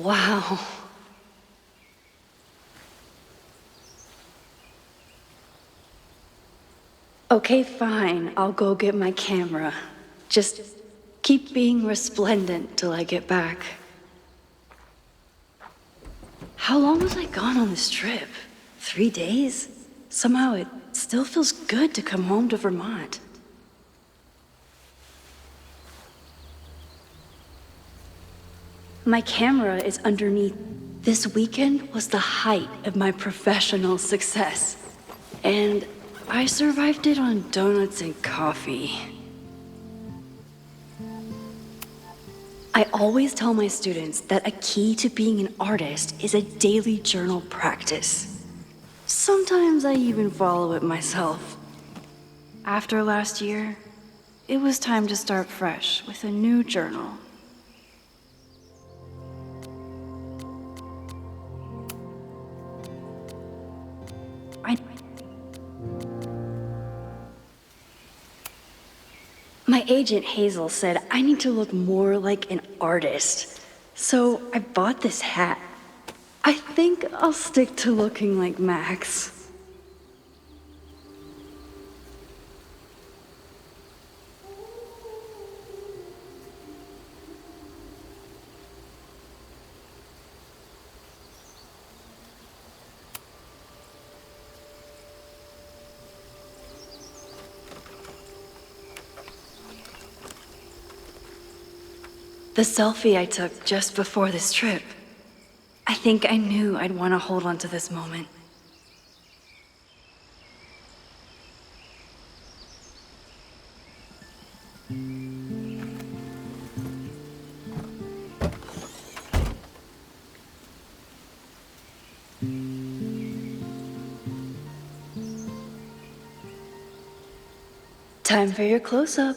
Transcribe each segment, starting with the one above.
Wow. Okay, fine. I'll go get my camera. Just keep being resplendent till I get back. How long was I gone on this trip? 3 days? Somehow it still feels good to come home to Vermont. My camera is underneath. This weekend was the height of my professional success. And I survived it on donuts and coffee. I always tell my students that a key to being an artist is a daily journal practice. Sometimes I even follow it myself. After last year, it was time to start fresh with a new journal. My agent Hazel said I need to look more like an artist, so I bought this hat. I think I'll stick to looking like Max. The selfie I took just before this trip. I think I knew I'd want to hold on to this moment. Time for your close-up.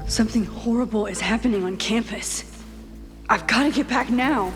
Something horrible is happening on campus. I've got to get back now.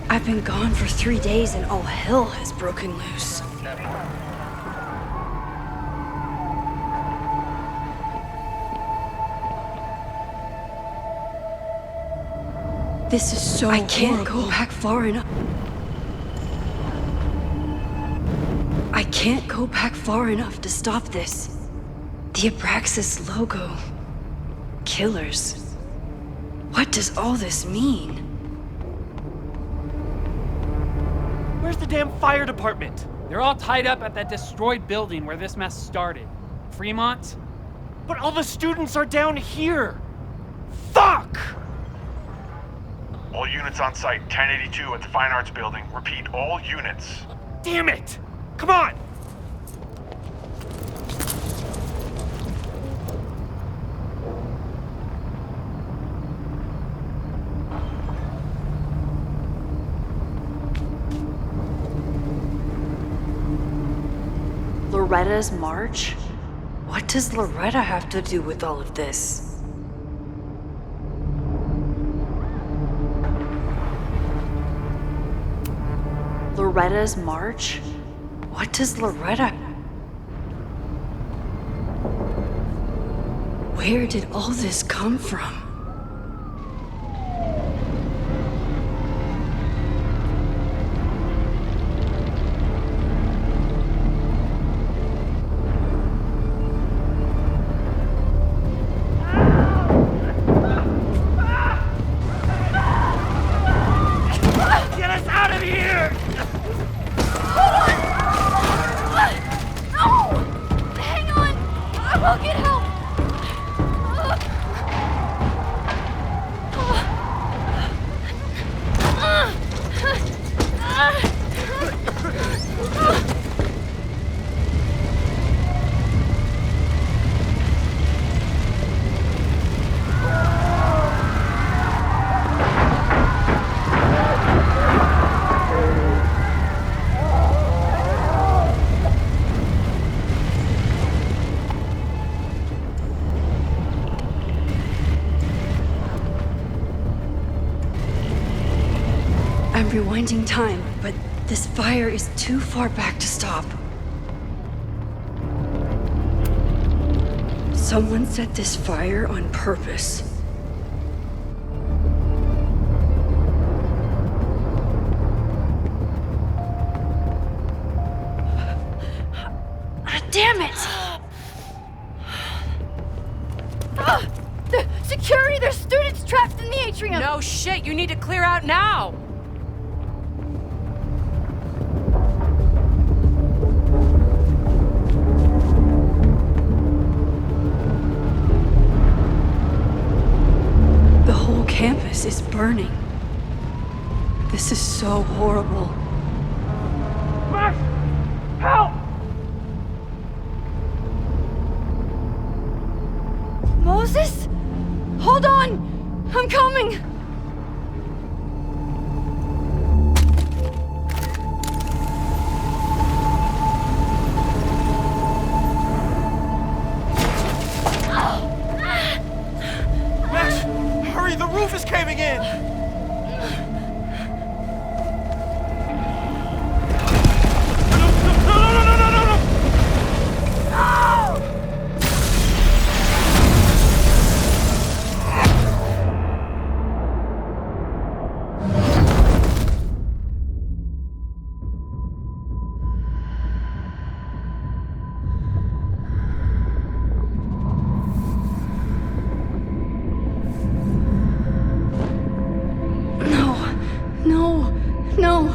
I've been gone for 3 days and all hell has broken loose. This is so I can't go back far enough. I can't go back far enough to stop this. The Abraxas logo. Killers. What does all this mean? Where's the damn fire department? They're all tied up at that destroyed building where this mess started. Fremont? But all the students are down here! Fuck! All units on site, 1082 at the Fine Arts Building. Repeat, all units. Damn it! Come on! Loretta's march? What does Loretta have to do with all of this? Loretta's march? What does Loretta... Where did all this come from? bending time, but this fire is too far back to stop. Someone set this fire on purpose. Damn it! The security! There's students trapped in the atrium! No shit, you need to clear out now! The whole campus is burning. This is so horrible. Max! Help! Moses? Hold on! I'm coming! Max! Hurry, the roof is caving in! No! No!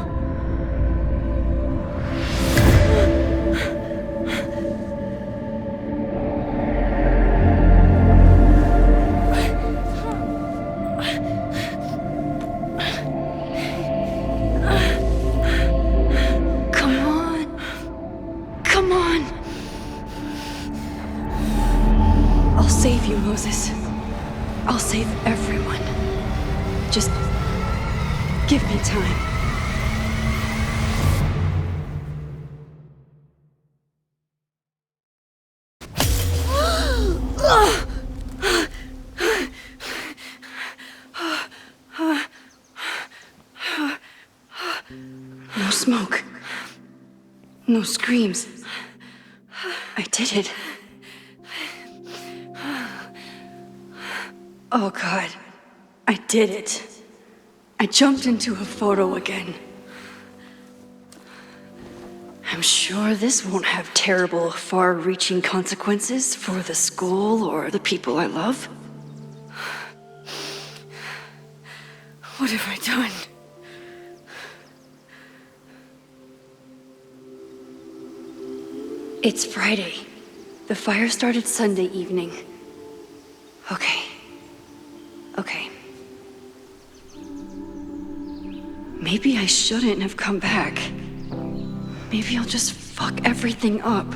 Come on! Come on! I'll save you, Moses. I'll save everyone. Just give me time. No smoke. No screams. I did it. Oh God. I did it. I jumped into a photo again. I'm sure this won't have terrible, far-reaching consequences for the school or the people I love. What have I done? It's Friday. The fire started Sunday evening. Okay. Maybe I shouldn't have come back. Maybe I'll just fuck everything up.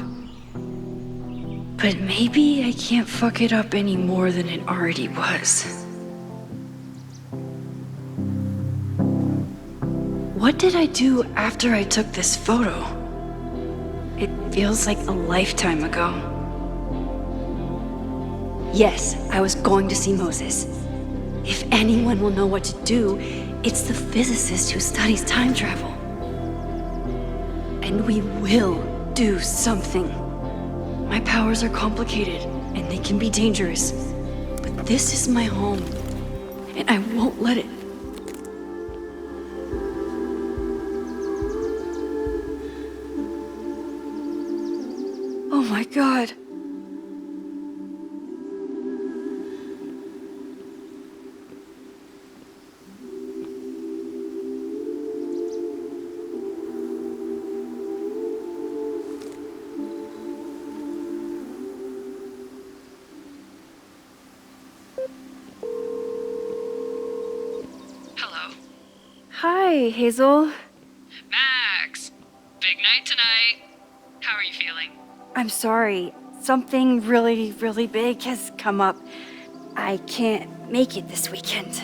But maybe I can't fuck it up any more than it already was. What did I do after I took this photo? It feels like a lifetime ago. Yes, I was going to see Moses. If anyone will know what to do, it's the physicist who studies time travel. And we will do something. My powers are complicated, and they can be dangerous. But this is my home, and I won't let it. Oh my God. Hello. Hi, Hazel. Max! Big night tonight. How are you feeling? I'm sorry. Something really, really big has come up. I can't make it this weekend.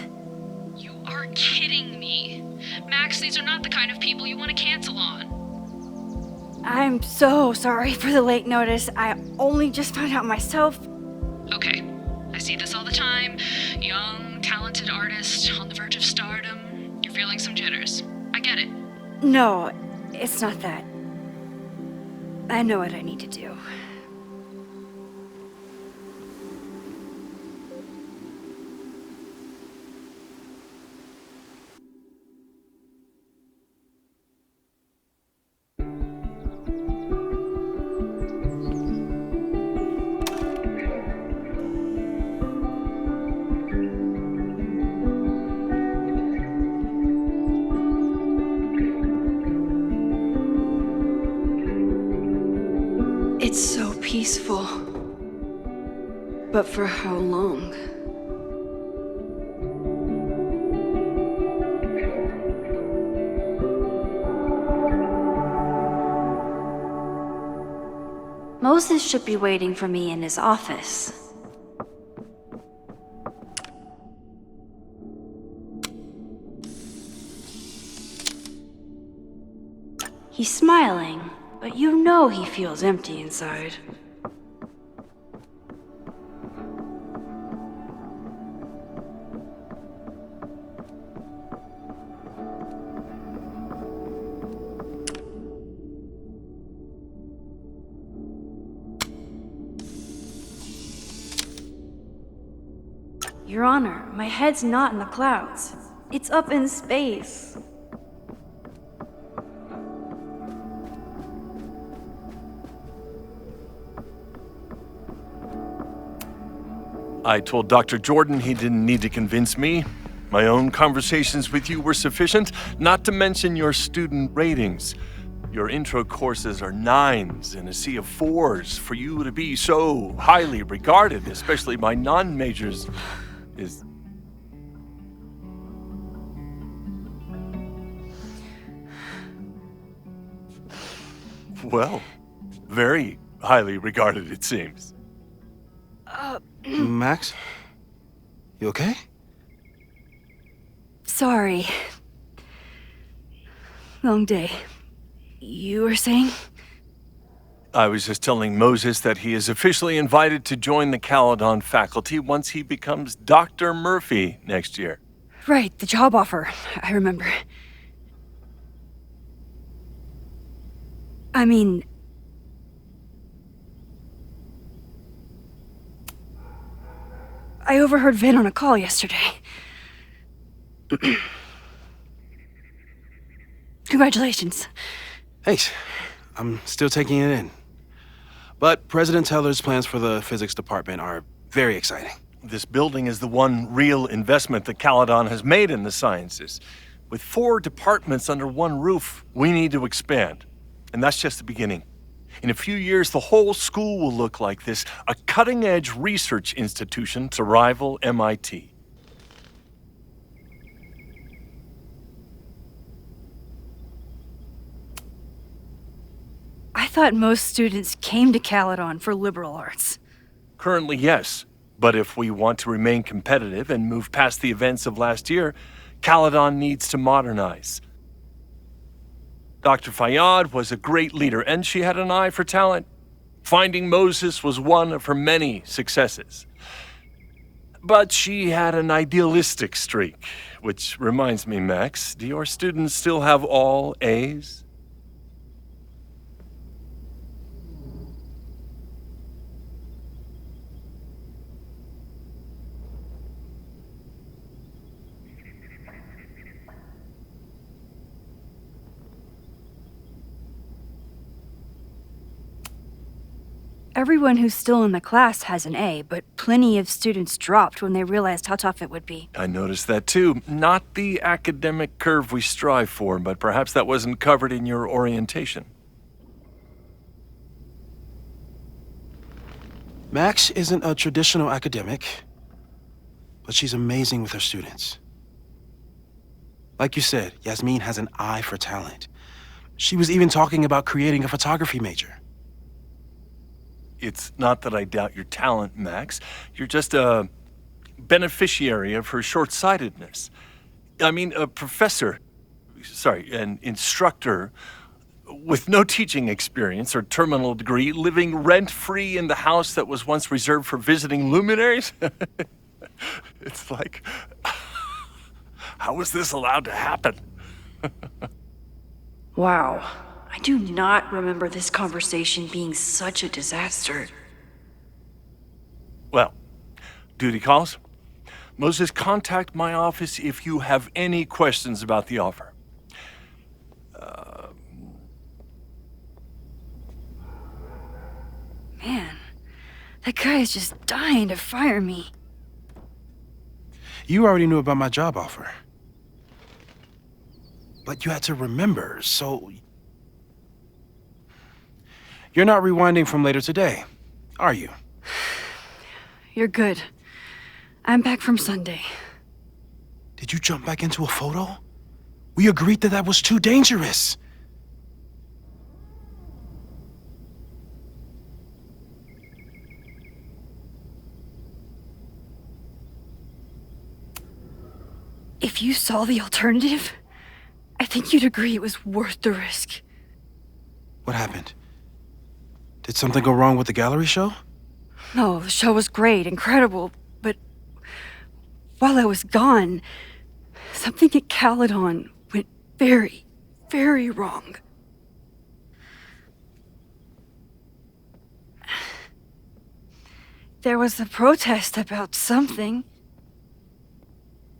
You are kidding me. Max, these are not the kind of people you want to cancel on. I'm so sorry for the late notice. I only just found out myself. Okay, I see this all the time. Young, talented artist on the verge of stardom. You're feeling some jitters. I get it. No, it's not that. I know what I need to do. It's so peaceful. But for how long? Moses should be waiting for me in his office. He's smiling, but you know he feels empty inside. Your Honor, my head's not in the clouds. It's up in space. I told Dr. Jordan he didn't need to convince me. My own conversations with you were sufficient, not to mention your student ratings. Your intro courses are 9s in a sea of 4s. For you to be so highly regarded, especially by non-majors, is... well, very highly regarded, it seems. Max? You okay? Sorry. Long day. You were saying? I was just telling Moses that he is officially invited to join the Caledon faculty once he becomes Dr. Murphy next year. Right, the job offer. I remember. I mean... I overheard Vin on a call yesterday. Congratulations. Thanks. I'm still taking it in. But President Teller's plans for the physics department are very exciting. This building is the one real investment that Caledon has made in the sciences. With 4 departments under one roof, we need to expand. And that's just the beginning. In a few years, the whole school will look like this, a cutting-edge research institution to rival MIT. I thought most students came to Caledon for liberal arts. Currently, yes. But if we want to remain competitive and move past the events of last year, Caledon needs to modernize. Dr. Fayyad was a great leader, and she had an eye for talent. Finding Moses was one of her many successes. But she had an idealistic streak, which reminds me, Max, do your students still have all A's? Everyone who's still in the class has an A, but plenty of students dropped when they realized how tough it would be. I noticed that too. Not the academic curve we strive for, but perhaps that wasn't covered in your orientation. Max isn't a traditional academic, but she's amazing with her students. Like you said, Yasmin has an eye for talent. She was even talking about creating a photography major. It's not that I doubt your talent, Max. You're just a beneficiary of her short-sightedness. I mean, an instructor with no teaching experience or terminal degree, living rent-free in the house that was once reserved for visiting luminaries? It's like, how was this allowed to happen? Wow. I do not remember this conversation being such a disaster. Well, duty calls. Moses, contact my office if you have any questions about the offer. Man, that guy is just dying to fire me. You already knew about my job offer. But you had to remember, so... You're not rewinding from later today, are you? You're good. I'm back from Sunday. Did you jump back into a photo? We agreed that that was too dangerous. If you saw the alternative, I think you'd agree it was worth the risk. What happened? Did something go wrong with the gallery show? No, the show was great, incredible, but while I was gone, something at Caledon went very, very wrong. There was a protest about something.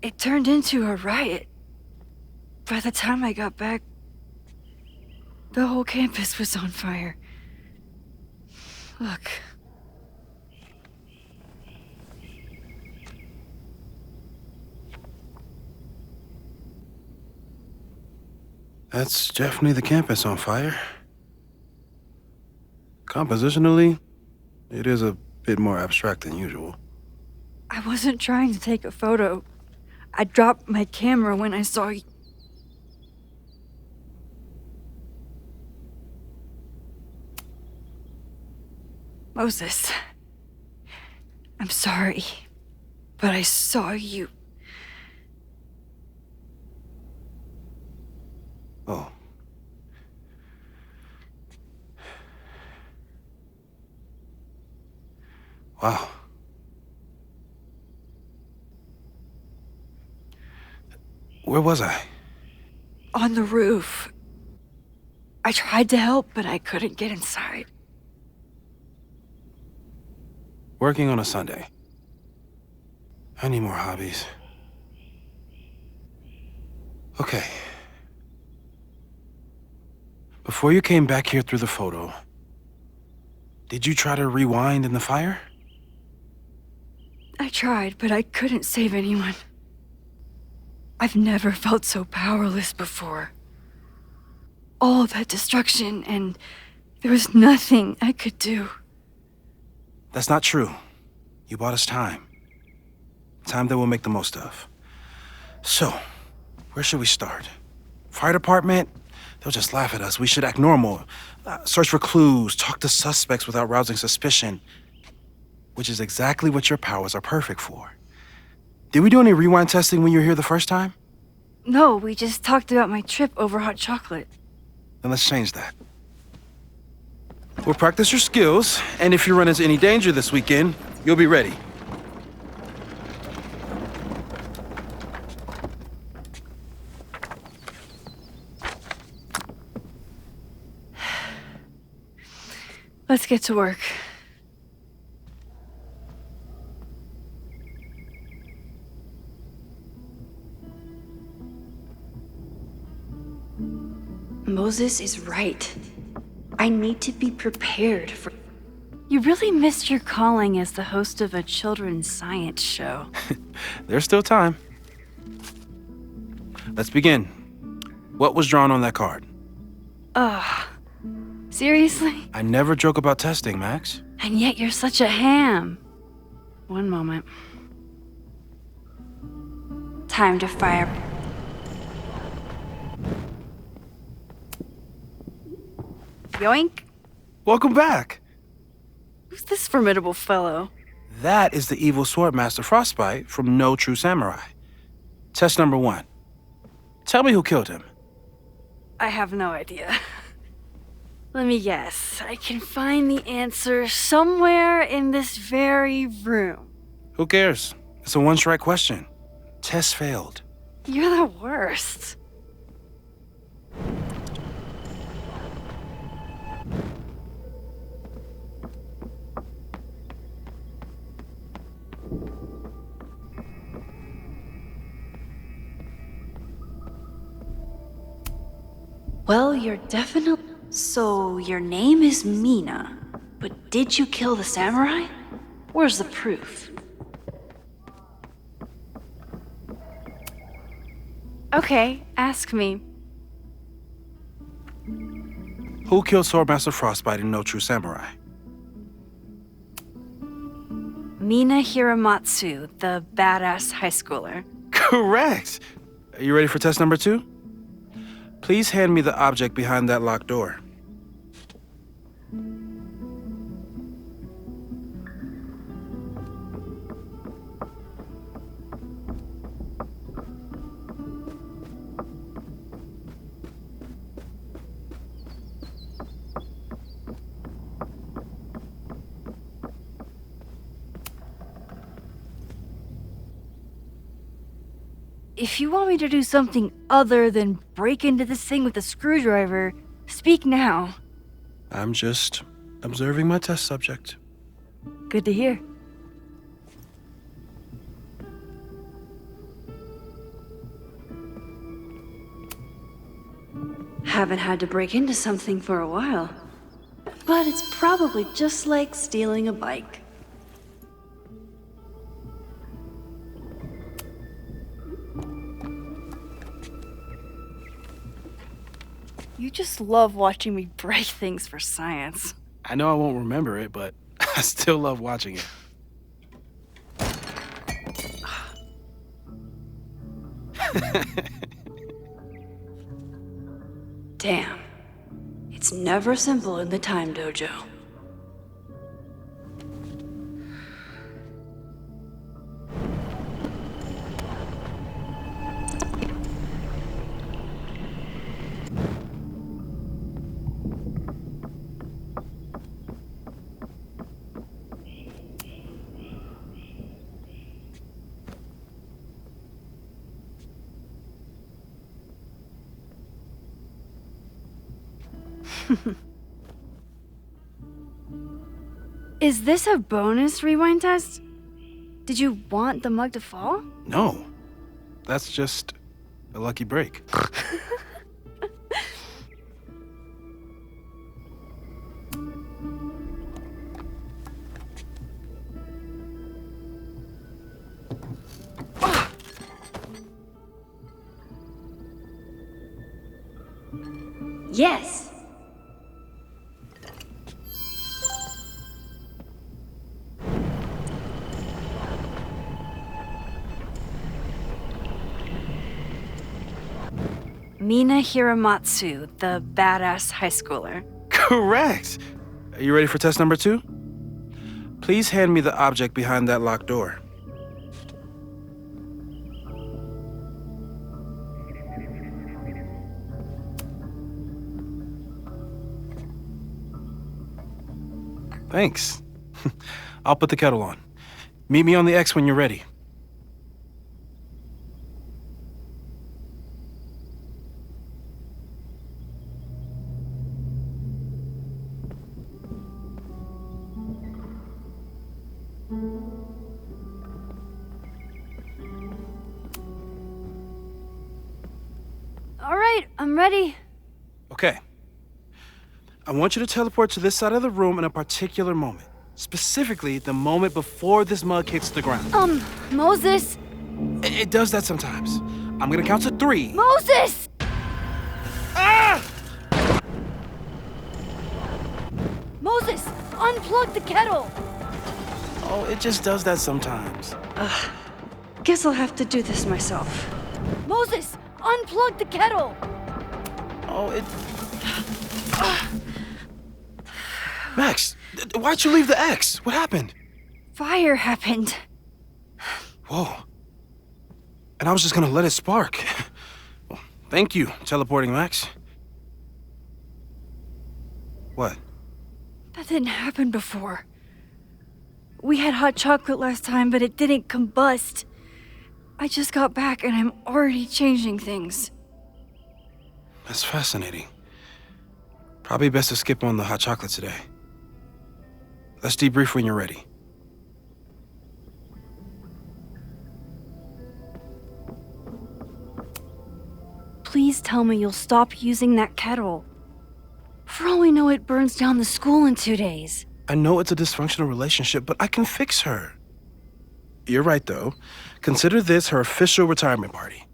It turned into a riot. By the time I got back, the whole campus was on fire. Look. That's definitely the campus on fire. Compositionally, it is a bit more abstract than usual. I wasn't trying to take a photo. I dropped my camera when I saw you. Moses, I'm sorry, but I saw you. Oh. Wow. Where was I? On the roof. I tried to help, but I couldn't get inside. Working on a Sunday. I need more hobbies. Okay. Before you came back here through the photo, did you try to rewind in the fire? I tried, but I couldn't save anyone. I've never felt so powerless before. All that destruction, and there was nothing I could do. That's not true. You bought us time. Time that we'll make the most of. So, where should we start? Fire department? They'll just laugh at us. We should act normal. Search for clues, talk to suspects without rousing suspicion. Which is exactly what your powers are perfect for. Did we do any rewind testing when you were here the first time? No, we just talked about my trip over hot chocolate. Then let's change that. We'll practice your skills, and if you run into any danger this weekend, you'll be ready. Let's get to work. Moses is right. I need to be prepared for... You really missed your calling as the host of a children's science show. There's still time. Let's begin. What was drawn on that card? Seriously? I never joke about testing, Max. And yet you're such a ham. One moment. Time to fire. Yoink. Welcome back. Who's this formidable fellow? That is the evil Swordmaster Frostbite from No True Samurai. Test number 1. Tell me who killed him. I have no idea. Let me guess. I can find the answer somewhere in this very room. Who cares? It's a one-strike question. Test failed. You're the worst. Well, you're definitely... So, your name is Mina, but did you kill the samurai? Where's the proof? Okay, ask me. Who killed Swordmaster Frostbite in No True Samurai? Mina Hiramatsu, the badass high schooler. Correct! Are you ready for test number 2? Please hand me the object behind that locked door. If you want me to do something other than break into this thing with a screwdriver, speak now. I'm just observing my test subject. Good to hear. Haven't had to break into something for a while. But it's probably just like stealing a bike. You just love watching me break things for science. I know I won't remember it, but I still love watching it. Damn. It's never simple in the time dojo. Is this a bonus rewind test? Did you want the mug to fall? No, that's just a lucky break. Yes. Mina Hiramatsu, the badass high schooler. Correct! Are you ready for test number 2? Please hand me the object behind that locked door. Thanks. I'll put the kettle on. Meet me on the X when you're ready. All right, I'm ready. Okay. I want you to teleport to this side of the room in a particular moment. Specifically, the moment before this mug hits the ground. Moses! It does that sometimes. I'm gonna count to 3. Moses! Ah! Moses, unplug the kettle! Oh, it just does that sometimes. Guess I'll have to do this myself. Moses, unplug the kettle! Oh, it... Max, why'd you leave the X? What happened? Fire happened. Whoa. And I was just gonna let it spark. Well, thank you, teleporting Max. What? That didn't happen before. We had hot chocolate last time, but it didn't combust. I just got back and I'm already changing things. That's fascinating. Probably best to skip on the hot chocolate today. Let's debrief when you're ready. please tell me you'll stop using that kettle. For all we know, it burns down the school in 2 days. I know it's a dysfunctional relationship, but I can fix her. You're right, though. Consider this her official retirement party.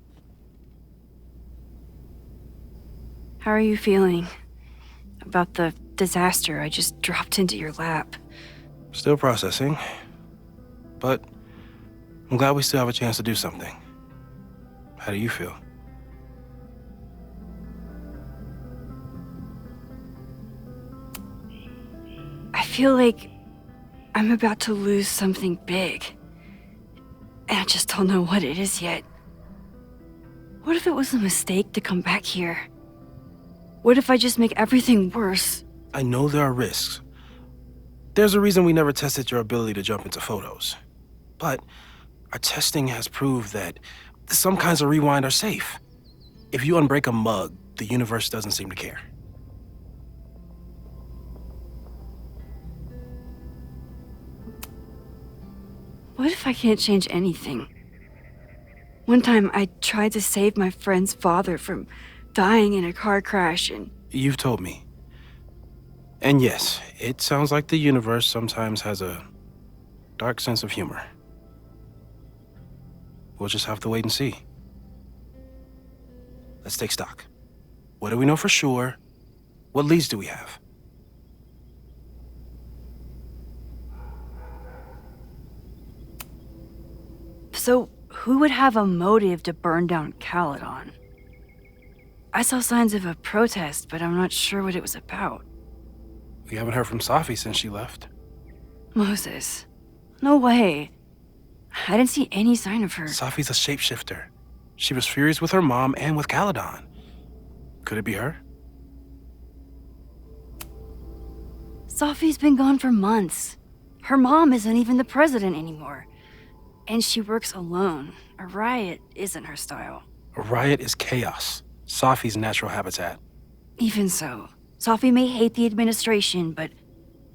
How are you feeling about the disaster I just dropped into your lap? Still processing. But I'm glad we still have a chance to do something. How do you feel? I feel like I'm about to lose something big. And I just don't know what it is yet. What if it was a mistake to come back here? What if I just make everything worse? I know there are risks. There's a reason we never tested your ability to jump into photos. But our testing has proved that some kinds of rewind are safe. If you unbreak a mug, the universe doesn't seem to care. What if I can't change anything? One time I tried to save my friend's father from dying in a car crash and... You've told me. And yes, it sounds like the universe sometimes has a dark sense of humor. We'll just have to wait and see. Let's take stock. What do we know for sure? What leads do we have? So, who would have a motive to burn down Caledon? I saw signs of a protest, but I'm not sure what it was about. We haven't heard from Safi since she left. Moses. No way. I didn't see any sign of her. Safi's a shapeshifter. She was furious with her mom and with Caledon. Could it be her? Safi's been gone for months. Her mom isn't even the president anymore. And she works alone. A riot isn't her style. A riot is chaos. Safi's natural habitat. Even so, Safi may hate the administration, but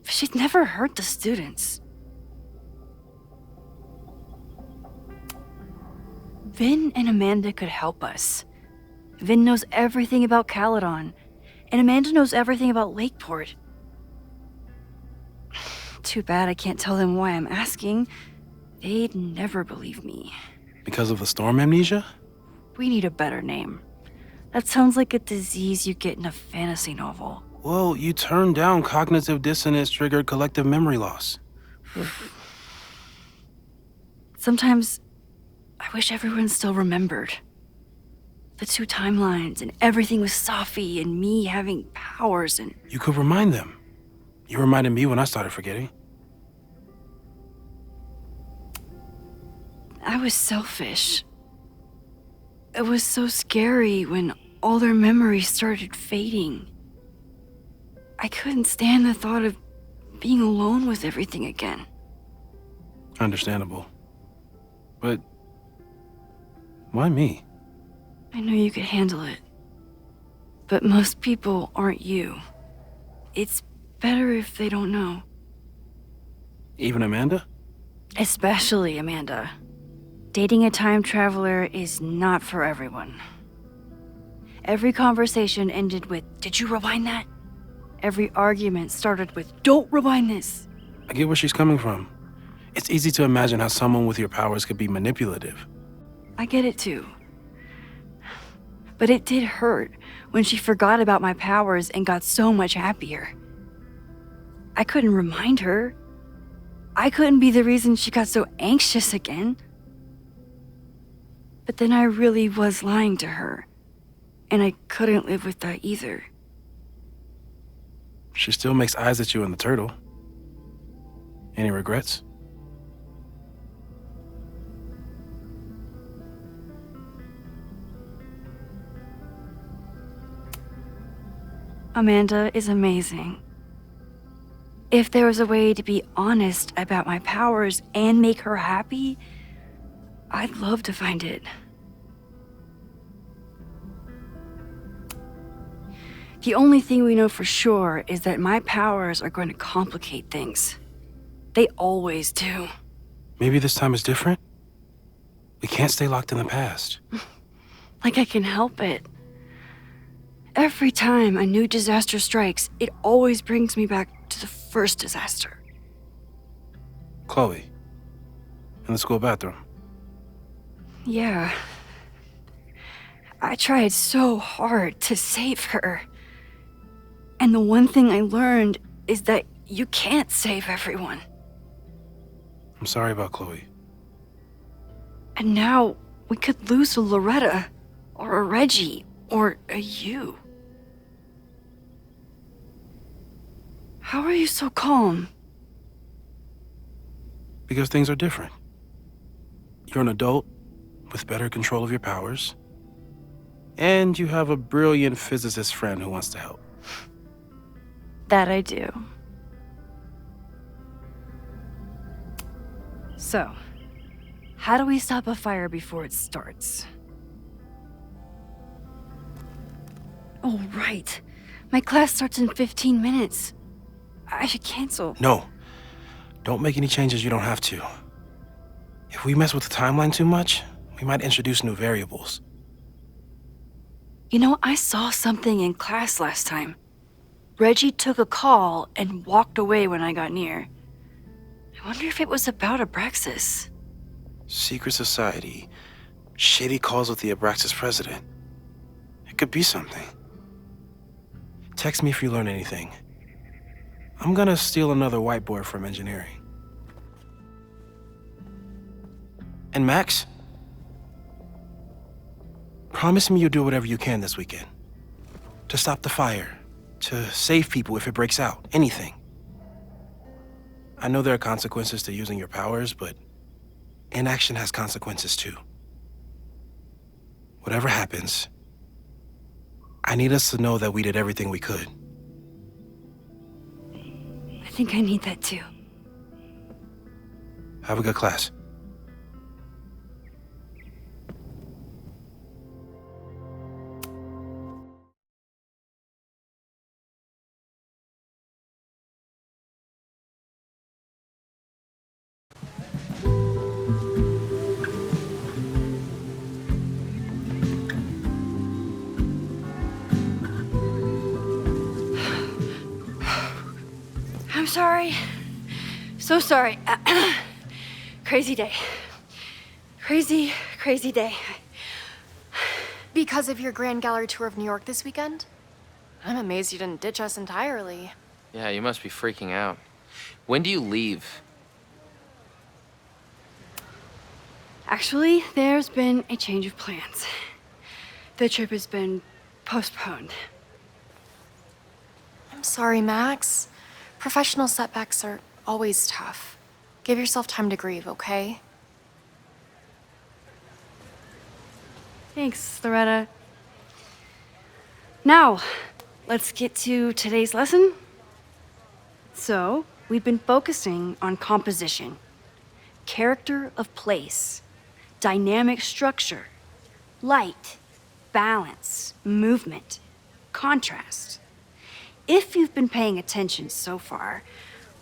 she'd never hurt the students. Vin and Amanda could help us. Vin knows everything about Caledon, and Amanda knows everything about Lakeport. Too bad I can't tell them why I'm asking. They'd never believe me. Because of the storm amnesia? We need a better name. That sounds like a disease you get in a fantasy novel. Well, you turned down cognitive dissonance triggered collective memory loss. Sometimes I wish everyone still remembered. The 2 timelines and everything with Safi and me having powers and... You could remind them. You reminded me when I started forgetting. I was selfish. It was so scary when all their memories started fading. I couldn't stand the thought of being alone with everything again. Understandable. But why me? I know you could handle it. But most people aren't you. It's better if they don't know. Even Amanda? Especially Amanda. Dating a time traveler is not for everyone. Every conversation ended with, "Did you rewind that?" Every argument started with, "Don't rewind this." I get where she's coming from. It's easy to imagine how someone with your powers could be manipulative. I get it too. But it did hurt when she forgot about my powers and got so much happier. I couldn't remind her. I couldn't be the reason she got so anxious again. But then I really was lying to her, and I couldn't live with that either. She still makes eyes at you and the turtle. Any regrets? Amanda is amazing. If there was a way to be honest about my powers and make her happy, I'd love to find it. The only thing we know for sure is that my powers are going to complicate things. They always do. Maybe this time is different? We can't stay locked in the past. Like I can help it. Every time a new disaster strikes, it always brings me back to the first disaster. Chloe, in the school bathroom. Yeah. I tried so hard to save her. And the one thing I learned is that you can't save everyone. I'm sorry about Chloe. And now we could lose a Loretta, or a Reggie, or a you. How are you so calm? Because things are different. You're an adult with better control of your powers. And you have a brilliant physicist friend who wants to help. That I do. So, how do we stop a fire before it starts? Oh, right. My class starts in 15 minutes. I should cancel. No. Don't make any changes you don't have to. If we mess with the timeline too much, we might introduce new variables. You know, I saw something in class last time. Reggie took a call and walked away when I got near. I wonder if it was about Abraxas. Secret society. Shady calls with the Abraxas president. It could be something. Text me if you learn anything. I'm gonna steal another whiteboard from engineering. And Max? Promise me you'll do whatever you can this weekend. To stop the fire. To save people if it breaks out. Anything. I know there are consequences to using your powers, but inaction has consequences too. Whatever happens, I need us to know that we did everything we could. I think I need that too. Have a good class. I'm sorry. So sorry. Crazy day. Crazy, crazy day. Because of your Grand Gallery tour of New York this weekend? I'm amazed you didn't ditch us entirely. Yeah, you must be freaking out. When do you leave? Actually, there's been a change of plans. The trip has been postponed. I'm sorry, Max. Professional setbacks are always tough. Give yourself time to grieve, okay? Thanks, Loretta. Now, let's get to today's lesson. So, we've been focusing on composition, character of place, dynamic structure, light, balance, movement, contrast. If you've been paying attention so far,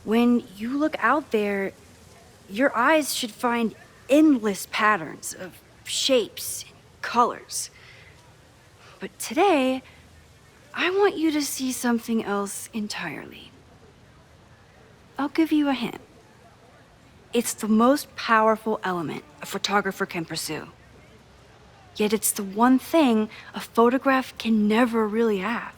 when you look out there, your eyes should find endless patterns of shapes and colors. But today, I want you to see something else entirely. I'll give you a hint. It's the most powerful element a photographer can pursue. Yet it's the one thing a photograph can never really have.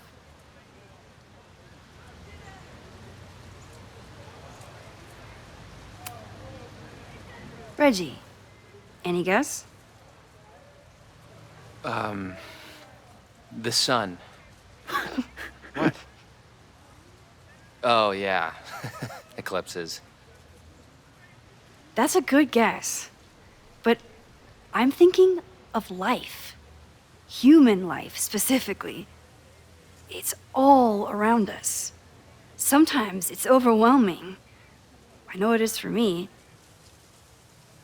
Reggie, any guess? The sun. What? Oh, yeah. Eclipses. That's a good guess. But I'm thinking of life. Human life, specifically. It's all around us. Sometimes it's overwhelming. I know it is for me.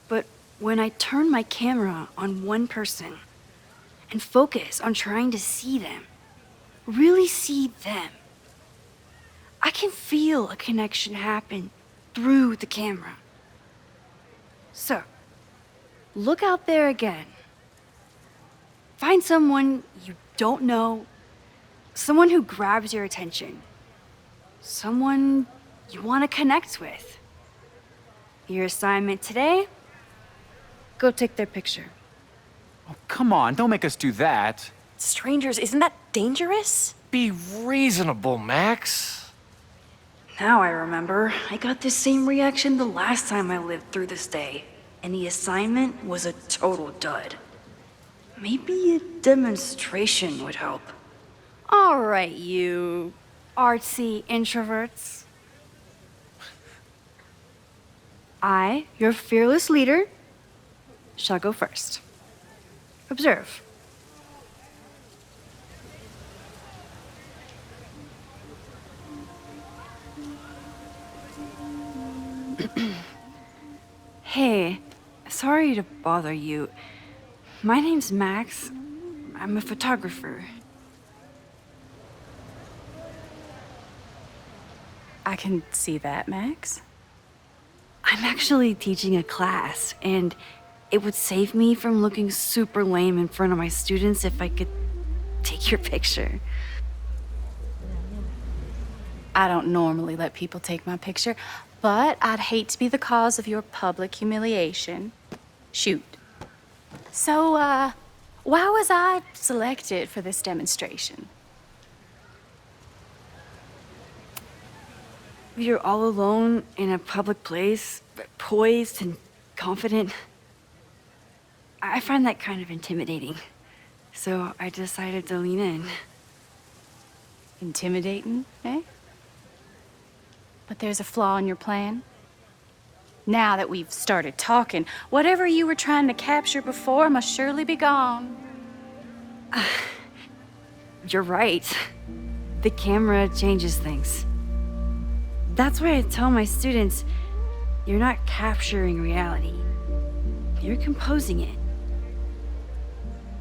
But when I turn my camera on one person and focus on trying to see them, really see them, I can feel a connection happen through the camera. So, look out there again. Find someone you don't know, Someone who grabs your attention. Someone you want to connect with. Your assignment today? Go take their picture. Oh, come on, don't make us do that. Strangers, isn't that dangerous? Be reasonable, Max. Now I remember. I got the same reaction the last time I lived through this day. And the assignment was a total dud. Maybe a demonstration would help. All right, you artsy introverts. I, your fearless leader, shall go first. Observe. Hey, sorry to bother you. My name's Max. I'm a photographer. I can see that, Max. I'm actually teaching a class, and it would save me from looking super lame in front of my students if I could take your picture. I don't normally let people take my picture, but I'd hate to be the cause of your public humiliation. Shoot. So, why was I selected for this demonstration? You're all alone in a public place, poised and confident. I find that kind of intimidating. So I decided to lean in. Intimidating, eh? But there's a flaw in your plan. Now that we've started talking, whatever you were trying to capture before must surely be gone. You're right. The camera changes things. That's why I tell my students, you're not capturing reality. You're composing it.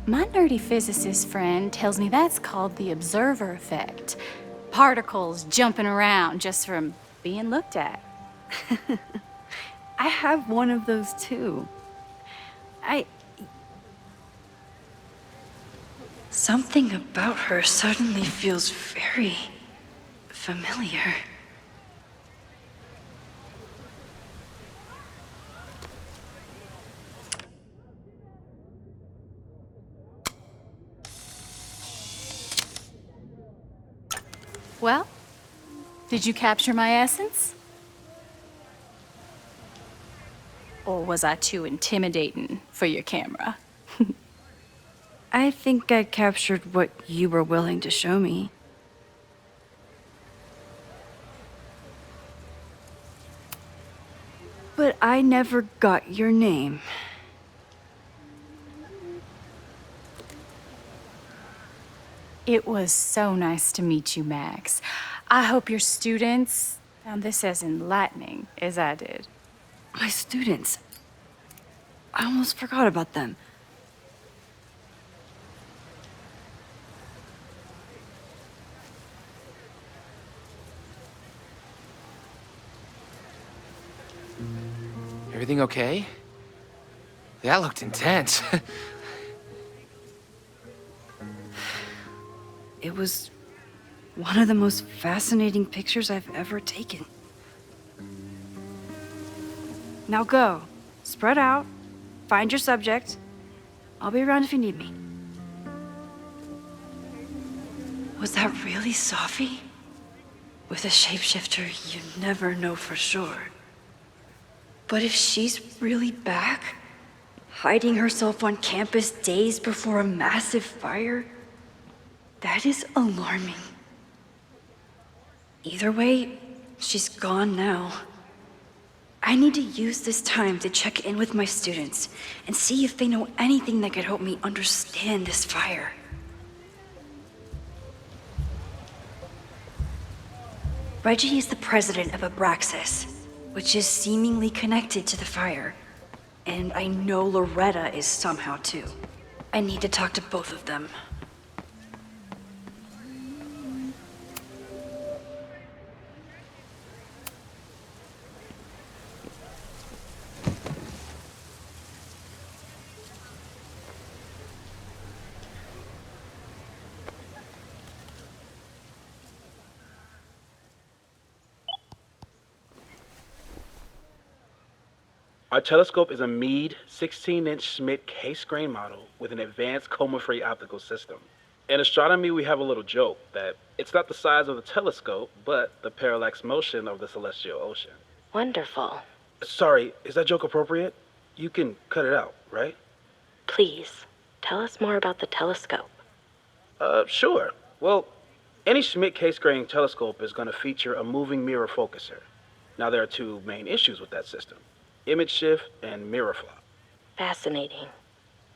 My nerdy physicist friend tells me that's called the observer effect. Particles jumping around just from being looked at. I have one of those too. Something about her suddenly feels very familiar. Well, did you capture my essence? Or was I too intimidating for your camera? I think I captured what you were willing to show me. But I never got your name. It was so nice to meet you, Max. I hope your students found this as enlightening as I did. My students. I almost forgot about them. Everything okay? That looked intense. It was one of the most fascinating pictures I've ever taken. Now go. Spread out. Find your subject. I'll be around if you need me. Was that really Safi? With a shapeshifter, you never know for sure. But if she's really back, hiding herself on campus days before a massive fire, that is alarming. Either way, she's gone now. I need to use this time to check in with my students and see if they know anything that could help me understand this fire. Reggie is the president of Abraxas, which is seemingly connected to the fire. And I know Loretta is somehow too. I need to talk to both of them. Our telescope is a Meade 16-inch Schmidt case-grain model with an advanced coma-free optical system. In astronomy, we have a little joke that it's not the size of the telescope, but the parallax motion of the celestial ocean. Wonderful. Sorry, is that joke appropriate? You can cut it out, right? Please, tell us more about the telescope. Sure. Well, any Schmidt case-grain telescope is going to feature a moving mirror focuser. Now, there are two main issues with that system: image shift and mirror flop. Fascinating.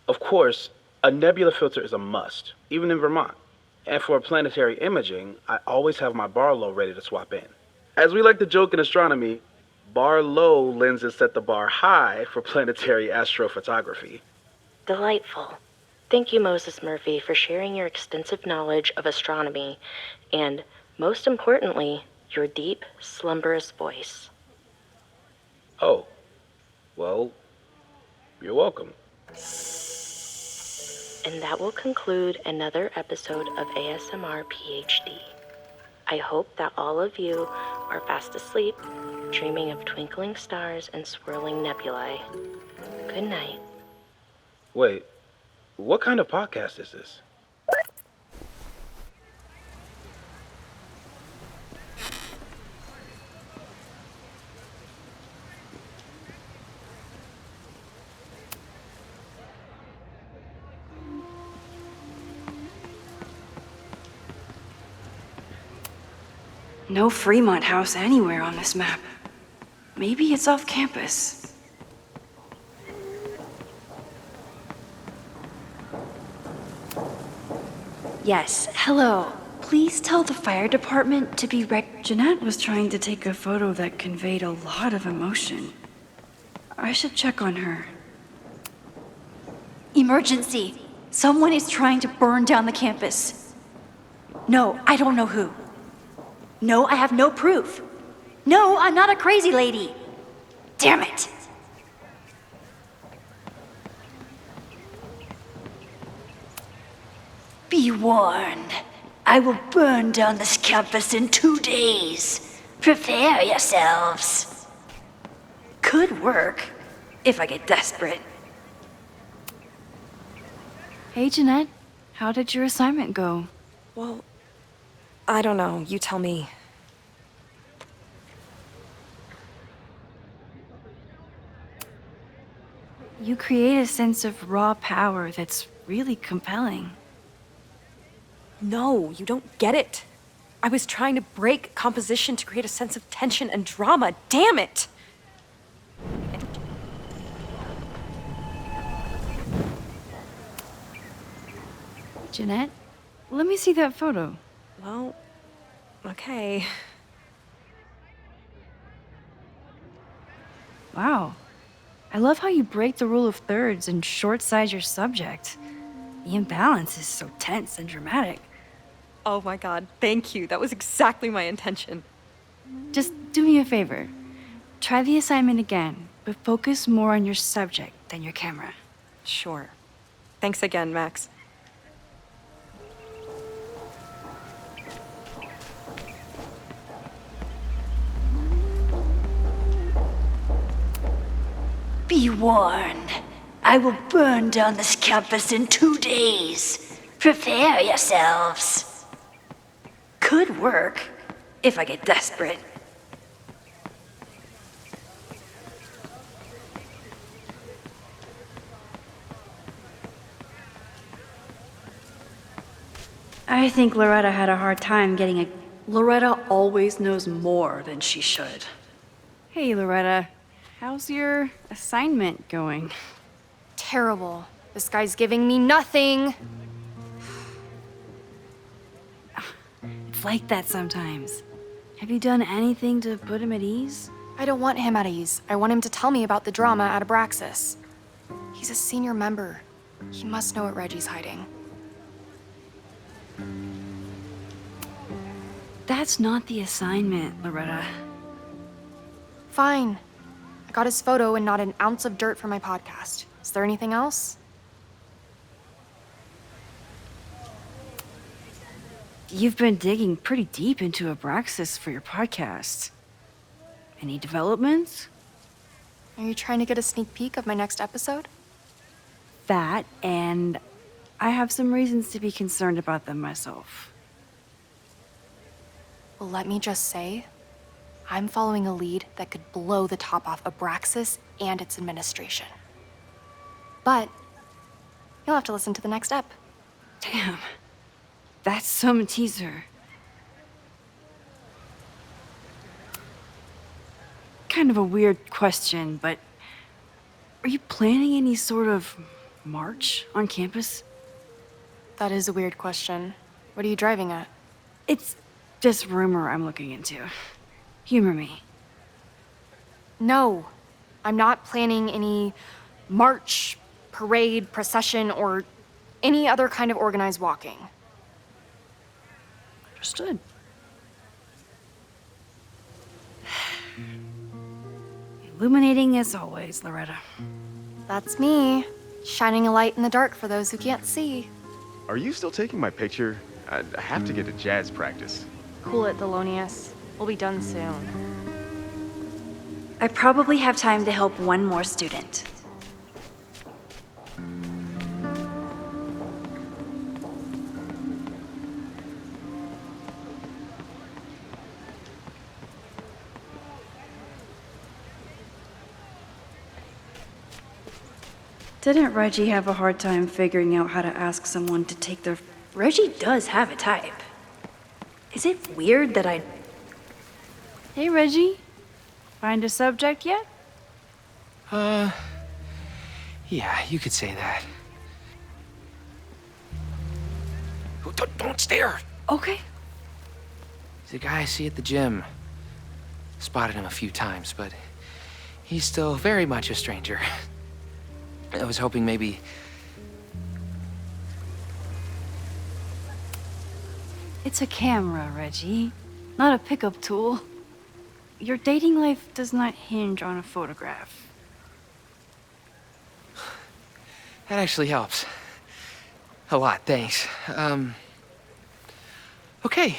Of course, a nebula filter is a must, even in Vermont. And for planetary imaging, I always have my Barlow ready to swap in. As we like to joke in astronomy, Barlow lenses set the bar high for planetary astrophotography. Delightful. Thank you, Moses Murphy, for sharing your extensive knowledge of astronomy and, most importantly, your deep, slumberous voice. Oh, well, you're welcome. And that will conclude another episode of ASMR PhD. I hope that all of you are fast asleep, dreaming of twinkling stars and swirling nebulae. Good night. Wait, what kind of podcast is this? No Fremont House anywhere on this map. Maybe it's off campus. Yes, hello. Please tell the fire department to be Jeanette was trying to take a photo that conveyed a lot of emotion. I should check on her. Emergency! Someone is trying to burn down the campus. No, I don't know who. No, I have no proof. No, I'm not a crazy lady. Damn it! Be warned. I will burn down this campus in 2 days. Prepare yourselves. Could work, if I get desperate. Hey, Jeanette. How did your assignment go? Well, I don't know. You tell me. You create a sense of raw power that's really compelling. No, you don't get it. I was trying to break composition to create a sense of tension and drama. Damn it! Jeanette, let me see that photo. Well, okay. Wow. I love how you break the rule of thirds and short-size your subject. The imbalance is so tense and dramatic. Oh my god, thank you. That was exactly my intention. Just do me a favor. Try the assignment again, but focus more on your subject than your camera. Sure. Thanks again, Max. Be warned. I will burn down this campus in 2 days. Prepare yourselves. Could work, if I get desperate. I think Loretta had a hard time getting a... Loretta always knows more than she should. Hey, Loretta. How's your assignment going? Terrible. This guy's giving me nothing. It's like that sometimes. Have you done anything to put him at ease? I don't want him at ease. I want him to tell me about the drama at Abraxas. He's a senior member. He must know what Reggie's hiding. That's not the assignment, Loretta. Fine. I got his photo and not an ounce of dirt for my podcast. Is there anything else? You've been digging pretty deep into Abraxas for your podcast. Any developments? Are you trying to get a sneak peek of my next episode? That, and I have some reasons to be concerned about them myself. Well, let me just say, I'm following a lead that could blow the top off Abraxas and its administration. But you'll have to listen to the next ep. Damn. That's some teaser. Kind of a weird question, but are you planning any sort of march on campus? That is a weird question. What are you driving at? It's just rumor I'm looking into. Humor me. No, I'm not planning any march, parade, procession, or any other kind of organized walking. Understood. Illuminating as always, Loretta. That's me, shining a light in the dark for those who can't see. Are you still taking my picture? I have to get to jazz practice. Cool it, Thelonious. We'll be done soon. I probably have time to help one more student. Didn't Reggie have a hard time figuring out how to ask someone to take their... Reggie does have a type. Is it weird that I... Hey, Reggie. Find a subject yet? Yeah, you could say that. Oh, don't stare! Okay. He's a guy I see at the gym. Spotted him a few times, but he's still very much a stranger. I was hoping maybe... It's a camera, Reggie. Not a pickup tool. Your dating life does not hinge on a photograph. That actually helps. A lot, thanks. Okay.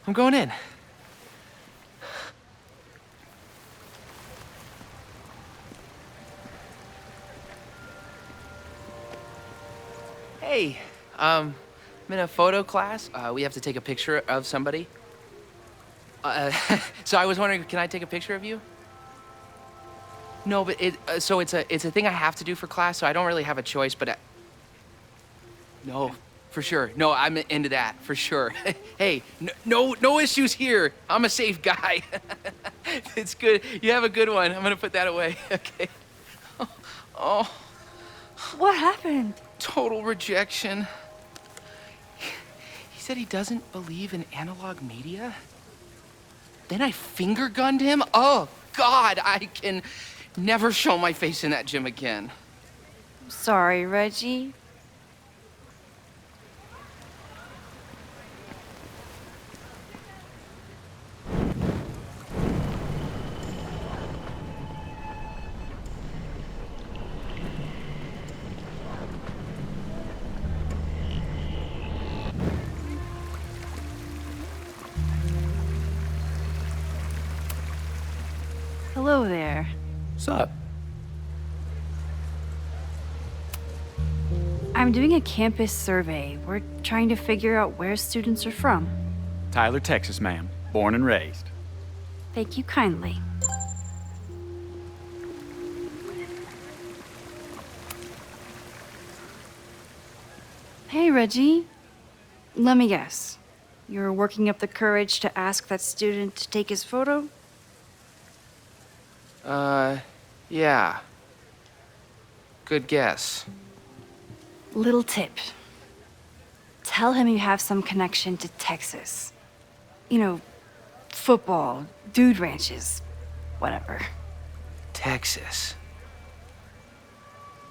I'm going in. Hey, I'm in a photo class. We have to take a picture of somebody. So I was wondering, can I take a picture of you? No, but it's a thing I have to do for class, so I don't really have a choice, but no, for sure. No, I'm into that, for sure. Hey, no issues here. I'm a safe guy. It's good. You have a good one. I'm gonna put that away. Okay. Oh. What happened? Total rejection. He said he doesn't believe in analog media. Then I finger gunned him? Oh, God, I can never show my face in that gym again. Sorry, Reggie. Hello there. What's up? I'm doing a campus survey. We're trying to figure out where students are from. Tyler, Texas, ma'am. Born and raised. Thank you kindly. Hey, Reggie. Let me guess. You're working up the courage to ask that student to take his photo? Yeah. Good guess. Little tip. Tell him you have some connection to Texas. You know, football, dude ranches, whatever. Texas.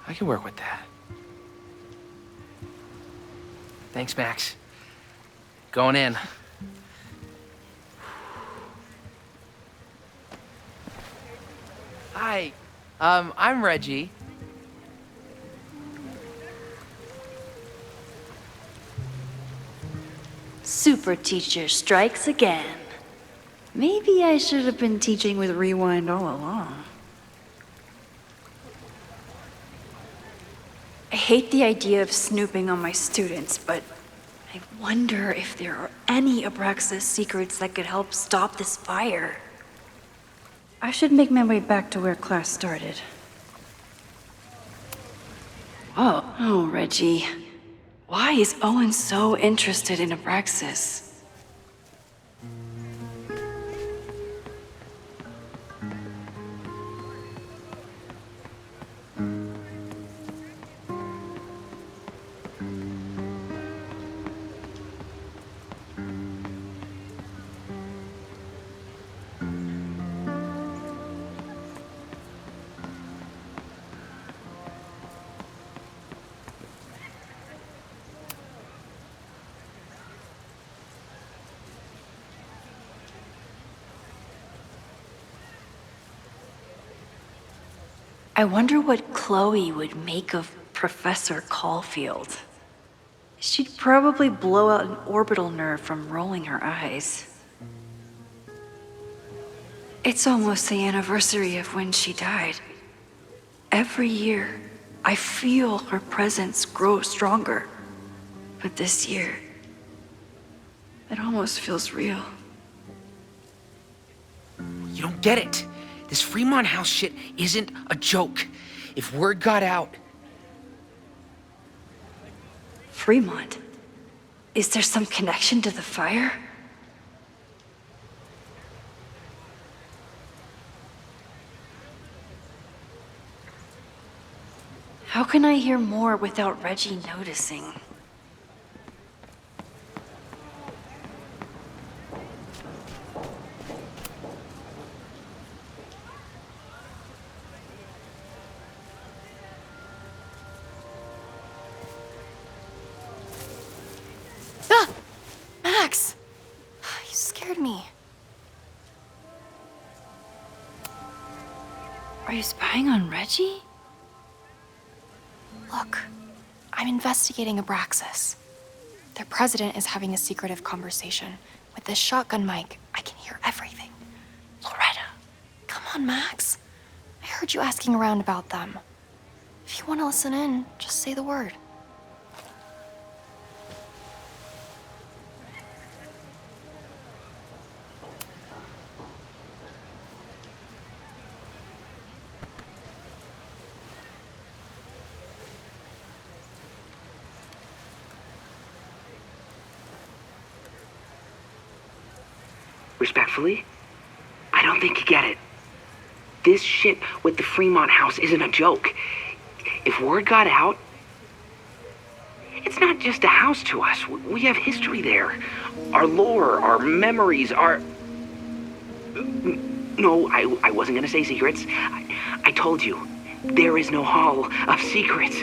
I can work with that. Thanks, Max. Going in. Hi, I'm Reggie. Super teacher strikes again. Maybe I should have been teaching with Rewind all along. I hate the idea of snooping on my students, but I wonder if there are any Abraxas secrets that could help stop this fire. I should make my way back to where class started. Oh, Reggie. Why is Owen so interested in Abraxas? I wonder what Chloe would make of Professor Caulfield. She'd probably blow out an orbital nerve from rolling her eyes. It's almost the anniversary of when she died. Every year, I feel her presence grow stronger. But this year, it almost feels real. You don't get it. This Fremont House shit isn't a joke. If word got out... Fremont? Is there some connection to the fire? How can I hear more without Reggie noticing? Max! You scared me. Are you spying on Reggie? Look, I'm investigating Abraxas. Their president is having a secretive conversation. With this shotgun mic, I can hear everything. Loretta, come on, Max. I heard you asking around about them. If you want to listen in, just say the word. Respectfully, I don't think you get it. This shit with the Fremont House isn't a joke. If word got out, it's not just a house to us. We have history there. Our lore, our memories, our... No, I wasn't gonna say secrets. I told you, there is no hall of secrets.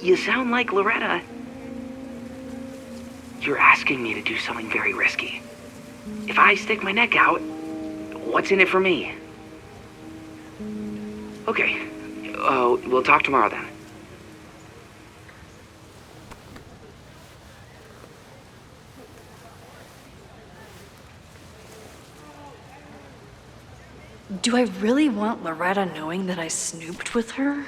You sound like Loretta. You're asking me to do something very risky. If I stick my neck out, what's in it for me? Okay, we'll talk tomorrow then. Do I really want Loretta knowing that I snooped with her?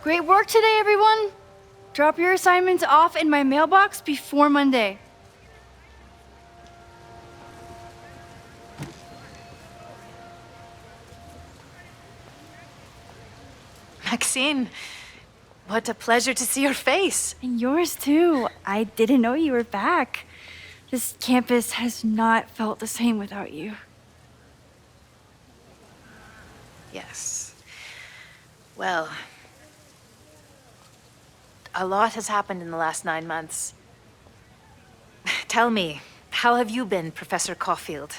Great work today, everyone! Drop your assignments off in my mailbox before Monday. Maxine, what a pleasure to see your face. And yours too. I didn't know you were back. This campus has not felt the same without you. Yes. Well, a lot has happened in the last 9 months. Tell me, how have you been, Professor Caulfield?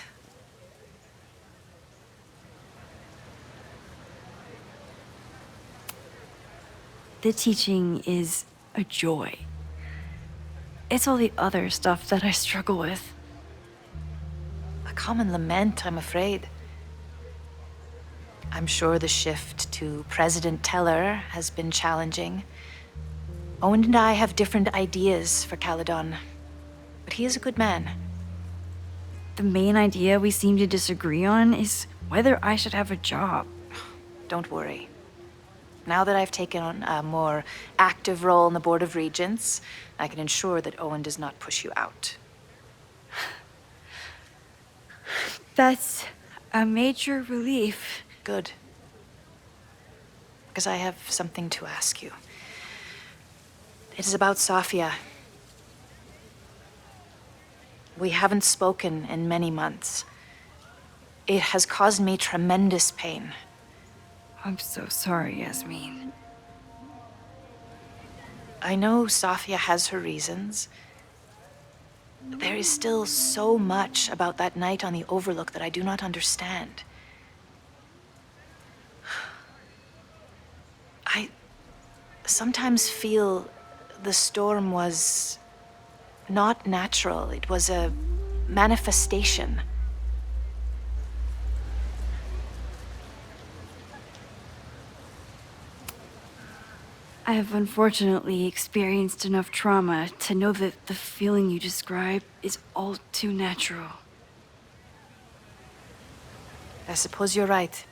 The teaching is a joy. It's all the other stuff that I struggle with. A common lament, I'm afraid. I'm sure the shift to President Teller has been challenging. Owen and I have different ideas for Caledon. But he is a good man. The main idea we seem to disagree on is whether I should have a job. Don't worry. Now that I've taken on a more active role in the Board of Regents, I can ensure that Owen does not push you out. That's a major relief. Good. Because I have something to ask you. It is about Safia. We haven't spoken in many months. It has caused me tremendous pain. I'm so sorry, Yasmin. I know Safia has her reasons. There is still so much about that night on the Overlook that I do not understand. I sometimes feel the storm was not natural. It was a manifestation. I have unfortunately experienced enough trauma to know that the feeling you describe is all too natural. I suppose you're right.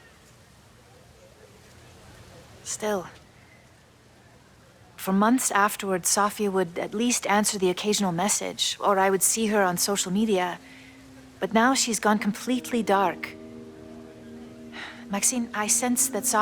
Still, for months afterwards, Safia would at least answer the occasional message, or I would see her on social media. But now she's gone completely dark. Maxine, I sense that Safia